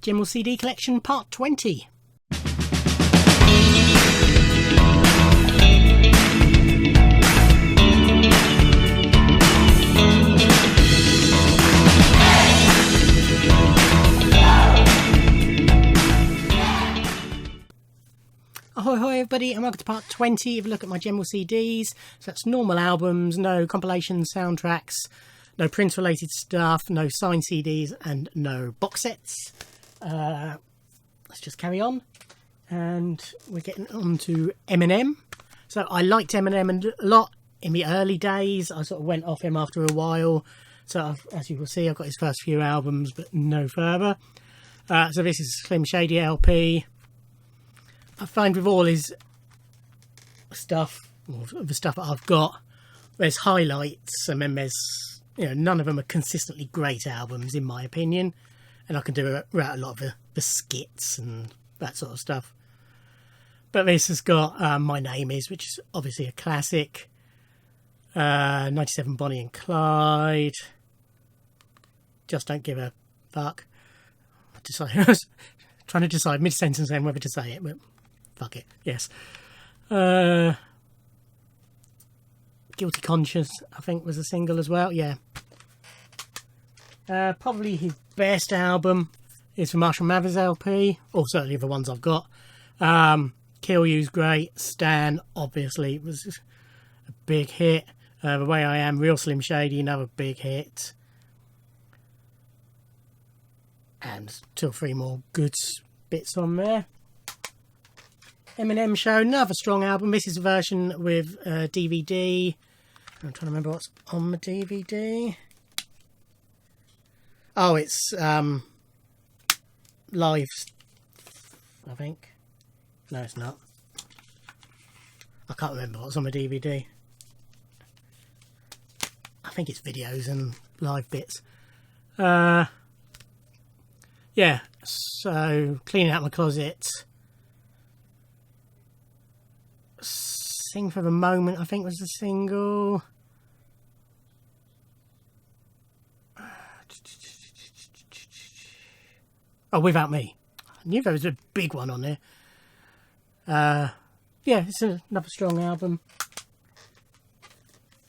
General CD Collection Part 20. Ahoy hoy everybody, and welcome to part 20 of a look at my general CDs. So that's normal albums, no compilations, soundtracks, no Prince related stuff, no signed CDs and no box sets. Let's just carry on, and we're getting on to Eminem. So I liked Eminem a lot in the early days. I sort of went off him after a while. So as you will see, I've got his first few albums but no further. So this is Slim Shady LP. I find with all his stuff, or the stuff that I've got, there's highlights, and then there's, you know, none of them are consistently great albums in my opinion, and I can do a lot of the skits and that sort of stuff. But this has got My Name Is, which is obviously a classic, 97 Bonnie and Clyde, Just Don't Give a Fuck. I was trying to decide mid-sentence then whether to say it, but fuck it, yes. Guilty Conscience, I think, was a single as well, yeah. Probably his best album is from Marshall Mathers LP, or certainly the ones I've got. Kill You's great. Stan, obviously, was a big hit. The Way I Am, Real Slim Shady, another big hit. And two or three more good bits on there. Eminem Show, another strong album. This is a version with DVD. I'm trying to remember what's on the DVD. Oh, it's live, I think. No, it's not. I can't remember what's on the DVD. I think it's videos and live bits. Yeah, so Cleaning Out My Closet. Sing for the Moment, I think, was the single. Oh, Without Me. I knew there was a big one on there. Yeah, it's another strong album.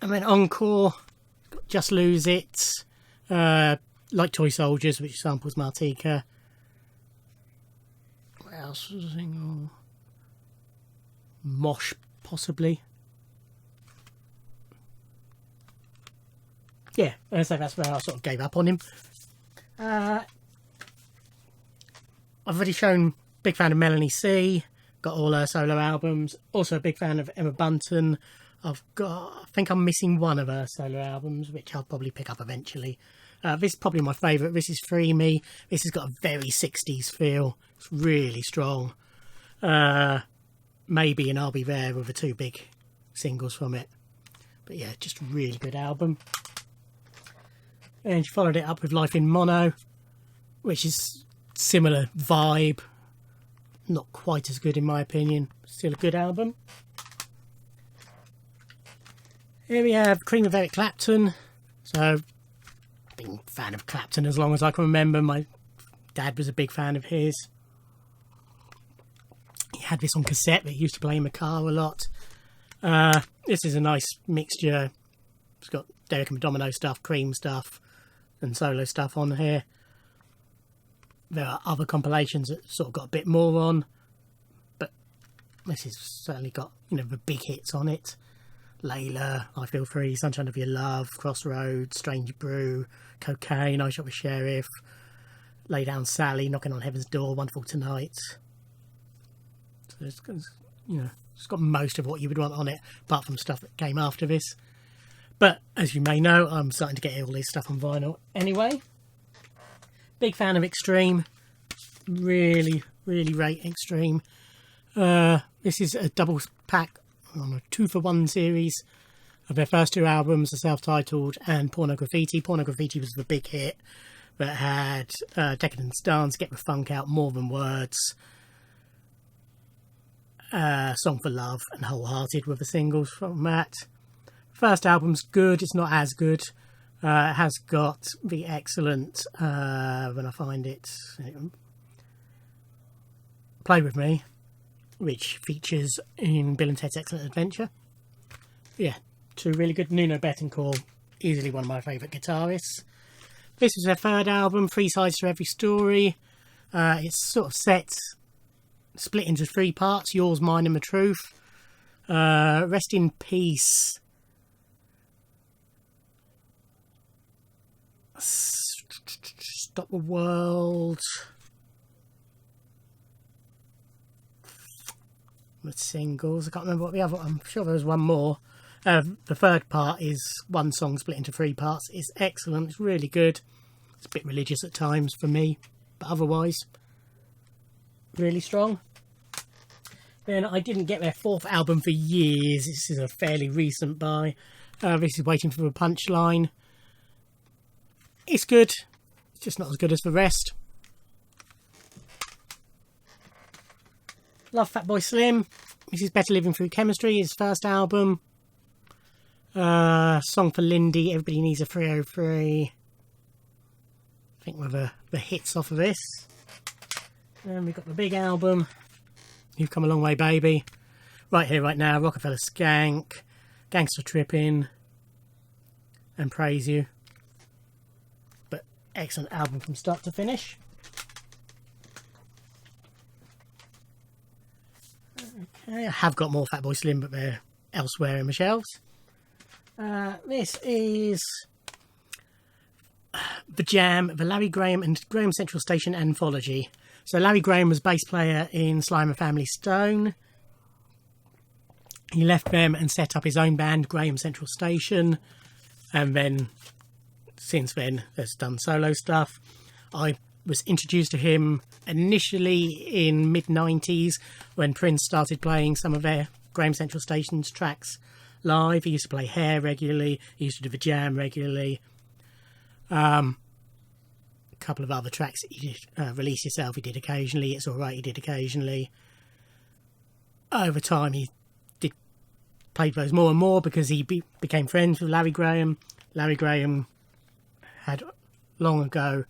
And then Encore, Just Lose It, Like Toy Soldiers, which samples Martika. What else was a single? Mosh, possibly. Yeah, so that's where I sort of gave up on him. I've already shown, big fan of Melanie C, got all her solo albums. Also a big fan of Emma Bunton. I think I'm missing one of her solo albums, which I'll probably pick up eventually. This is probably my favourite. This is Free Me. This has got a very 60s feel. It's really strong. Maybe and I'll Be There were the two big singles from it. But yeah, just a really good album. And she followed it up with Life in Mono, which is similar vibe. Not quite as good in my opinion. Still a good album. Here we have Cream of Eric Clapton. So, I've been a fan of Clapton as long as I can remember. My dad was a big fan of his. He had this on cassette that he used to play in the car a lot. This is a nice mixture. It's got Derek and Domino stuff, Cream stuff, and solo stuff on here. There are other compilations that sort of got a bit more on, but this has certainly got, you know, the big hits on it. Layla, I Feel Free, Sunshine of Your Love, Crossroads, Strange Brew, Cocaine, I Shot the Sheriff, Lay Down Sally, Knocking on Heaven's Door, Wonderful Tonight. So it's, you know, it's got most of what you would want on it, apart from stuff that came after this. But as you may know, I'm starting to get all this stuff on vinyl anyway. Big fan of Extreme. Really, really rate Extreme. This is a double pack on a 2-for-1 series of their first two albums, the self-titled and Porno Graffiti. Porno Graffiti was the big hit that had Decadence Dance, Get the Funk Out, More Than Words, Song for Love and Wholehearted were the singles from that. First album's good, it's not as good. It has got the excellent, when I find it, Play With Me, which features in Bill and Ted's Excellent Adventure. Yeah, two really good. Nuno Bettencourt, easily one of my favourite guitarists. This was their third album, Three Sides to Every Story. It's sort of split into three parts, Yours, Mine and the Truth. Rest in Peace. Stop the World. With singles, I can't remember what the other. I'm sure there was one more. The third part is one song split into three parts. It's excellent. It's really good. It's a bit religious at times for me, but otherwise really strong. Then I didn't get their fourth album for years. This is a fairly recent buy. This is Waiting for the Punchline. It's good. It's just not as good as the rest. Love Fatboy Slim. This is Better Living Through Chemistry, his first album. Song for Lindy, Everybody Needs a 303. I think one of the hits off of this. And we've got the big album, You've Come a Long Way Baby. Right Here, Right Now, Rockefeller Skank, Gangster Trippin', and Praise You. But excellent album from start to finish. Okay, I have got more Fatboy Slim, but they're elsewhere in my shelves. This is The Jam, the Larry Graham and Graham Central Station anthology. So Larry Graham was bass player in Sly and the Family Stone. He left them and set up his own band, Graham Central Station, and then since then has done solo stuff. I was introduced to him initially in mid-90s when Prince started playing some of their Graham Central Station's tracks live. He used to play Hair regularly, he used to do The Jam regularly. A couple of other tracks he did, Release Yourself he did occasionally, It's Alright he did occasionally. Over time he played those more and more because he became friends with Larry Graham. Larry Graham had long ago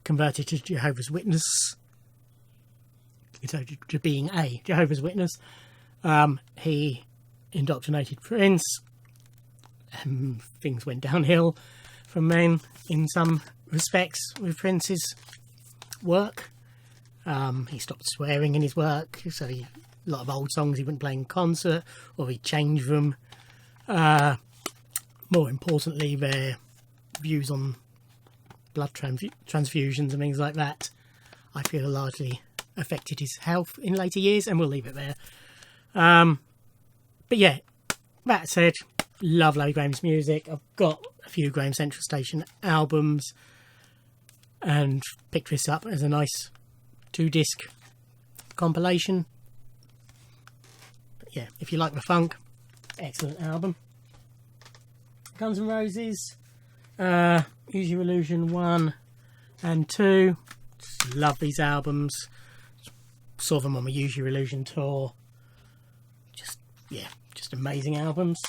converted to Jehovah's Witness, so to being a Jehovah's Witness. He indoctrinated Prince, and things went downhill from then in some respects with Prince's work. He stopped swearing in his work, so a lot of old songs he wouldn't play in concert, or he changed them. More importantly, their views on blood transfusions and things like that, I feel, largely affected his health in later years, and we'll leave it there. But yeah, that said, love Larry Graham's music. I've got a few Graham Central Station albums and picked this up as a nice 2-disc compilation. But yeah, if you like the funk, excellent album. Guns N' Roses, Use Your Illusion 1 and 2. Just love these albums. Saw them on the Use Your Illusion tour. Just amazing albums.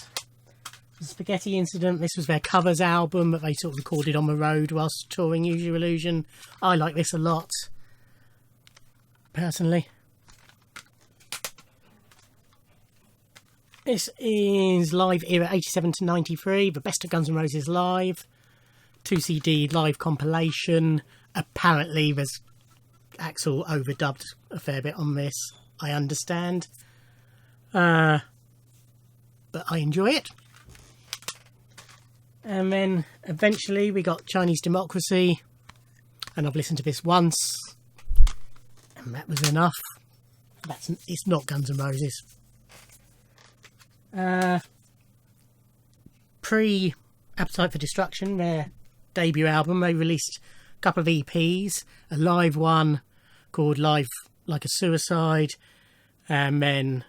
The Spaghetti Incident, this was their covers album that they sort of recorded on the road whilst touring Use Your Illusion. I like this a lot, personally. This is Live Era 87 to 93, the best of Guns N' Roses live. 2 CD live compilation. Apparently there's Axl overdubbed a fair bit on this, I understand. But I enjoy it. And then eventually we got Chinese Democracy, and I've listened to this once, and that was enough. It's not Guns N' Roses. Pre Appetite for Destruction, their debut album, they released a couple of EPs, a live one called Live Like a Suicide, and then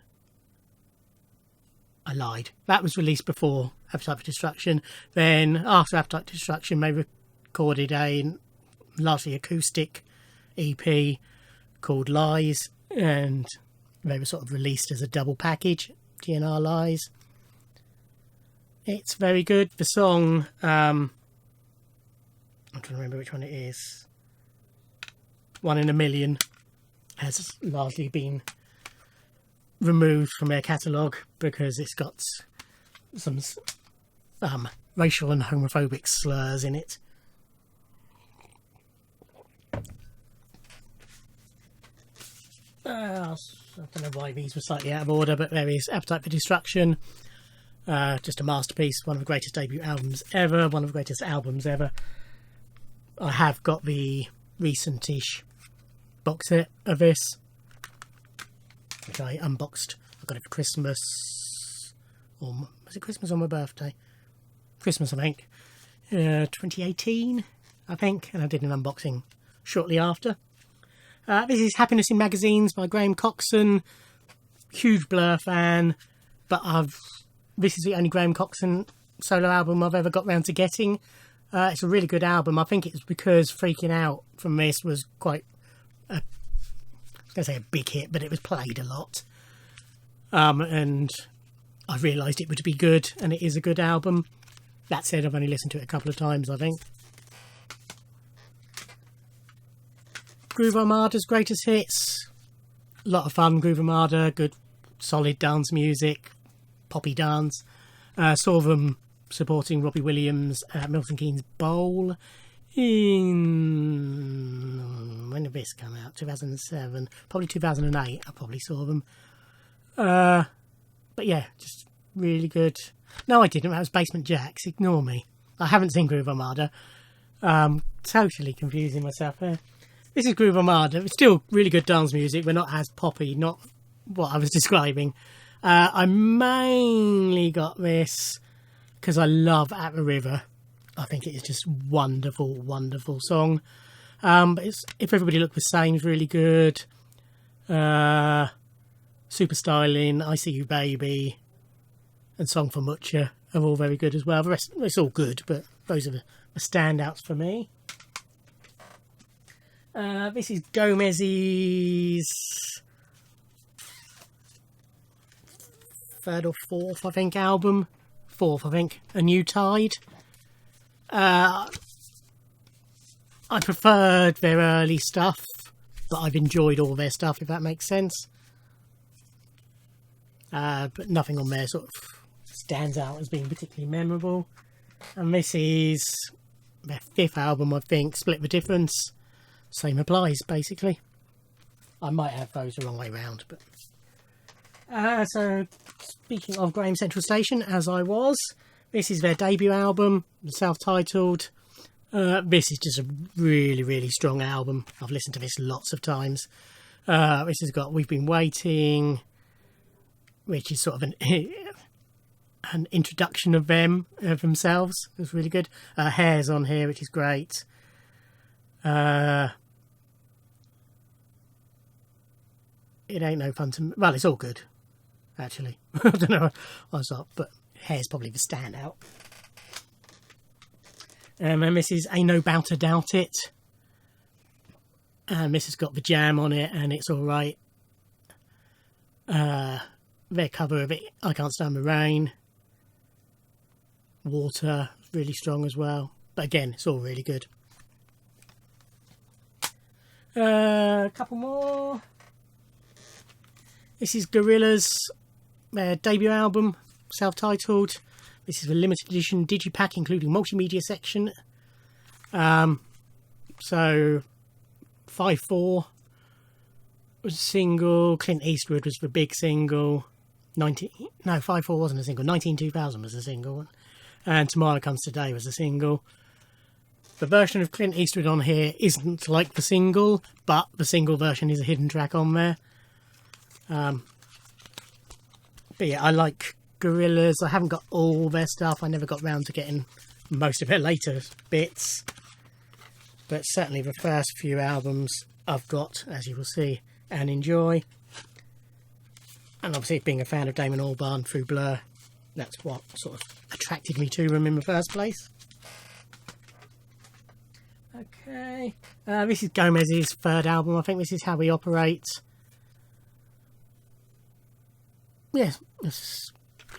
I lied. That was released before Appetite for Destruction. Then after Appetite for Destruction, they recorded a largely acoustic EP called Lies, and they were sort of released as a double package, GNR Lies. It's very good. The song, I'm trying to remember which one it is. 1 in a Million has largely been removed from their catalogue because it's got some racial and homophobic slurs in it. I don't know why these were slightly out of order, but there is Appetite for Destruction. Just a masterpiece, one of the greatest debut albums ever, one of the greatest albums ever. I have got the recent-ish box set of this, which I unboxed. I got it for Christmas, or was it Christmas or my birthday? Christmas, I think. 2018, I think, and I did an unboxing shortly after. This is Happiness in Magazines by Graham Coxon. Huge Blur fan, but this is the only Graham Coxon solo album I've ever got round to getting. It's a really good album. I think it's because Freaking Out from this was quite, I was going to say a big hit, but it was played a lot. And I realised it would be good, and it is a good album. That said, I've only listened to it a couple of times, I think. Groove Armada's Greatest Hits. A lot of fun, Groove Armada, good solid dance music, poppy dance. Saw them supporting Robbie Williams at Milton Keynes Bowl in... when did this come out? 2007, probably 2008 I probably saw them. But yeah, just really good. No, I didn't, that was Basement Jaxx, ignore me. I haven't seen Groove Armada. Totally confusing myself there. This is Groove Armada. It's still really good dance music, but not as poppy, not what I was describing. I mainly got this because I love At the River. I think it is just wonderful, wonderful song. But it's If Everybody Looked the Same is really good. Super Styling, I See You Baby, and Song for Mucha are all very good as well. The rest, it's all good, but those are the standouts for me. This is Gomez's third or fourth, I think, album. Fourth, I think. A New Tide. I preferred their early stuff, but I've enjoyed all their stuff, if that makes sense. But nothing on there sort of stands out as being particularly memorable. And this is their fifth album, I think, Split the Difference. Same applies, basically. I might have those the wrong way round, but... so, speaking of Graham Central Station, as I was, this is their debut album, self-titled. This is just a really, really strong album. I've listened to this lots of times. This has got We've Been Waiting, which is sort of an introduction of them, themselves. It's really good. Hair's on here, which is great. It Ain't No Fun to... Well, it's all good, actually. I don't know what's up, but Hair's probably the standout. And this is Ain't No Bout to Doubt It. And this has got The Jam on it, and it's alright. Their cover of it, I Can't Stand the Rain. Water, really strong as well. But again, it's all really good. A couple more. This is Gorillaz, their debut album, self-titled. This is a limited edition digipack, including multimedia section. So 5/4 was a single. Clint Eastwood was the big single. 5/4 wasn't a single. 192000 was a single. And Tomorrow Comes Today was a single. The version of Clint Eastwood on here isn't like the single, but the single version is a hidden track on there. But yeah, I like Gorillaz. I haven't got all their stuff. I never got round to getting most of their later bits. But certainly the first few albums I've got, as you will see, and enjoy. And obviously being a fan of Damon Albarn through Blur, that's what sort of attracted me to them in the first place. Okay, this is Gomez's third album. I think this is How We Operate. Yes,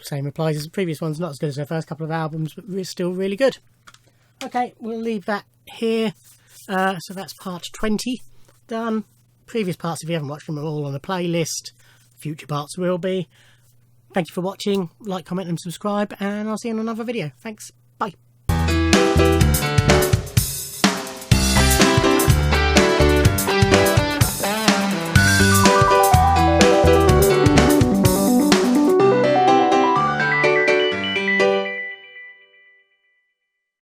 same applies as the previous ones. Not as good as their first couple of albums, but we're still really good. Okay, we'll leave that here. So that's part 20 done. Previous parts, if you haven't watched them, are all on a playlist. Future parts will be. Thank you for watching. Like, comment and subscribe, and I'll see you in another video. Thanks. Bye.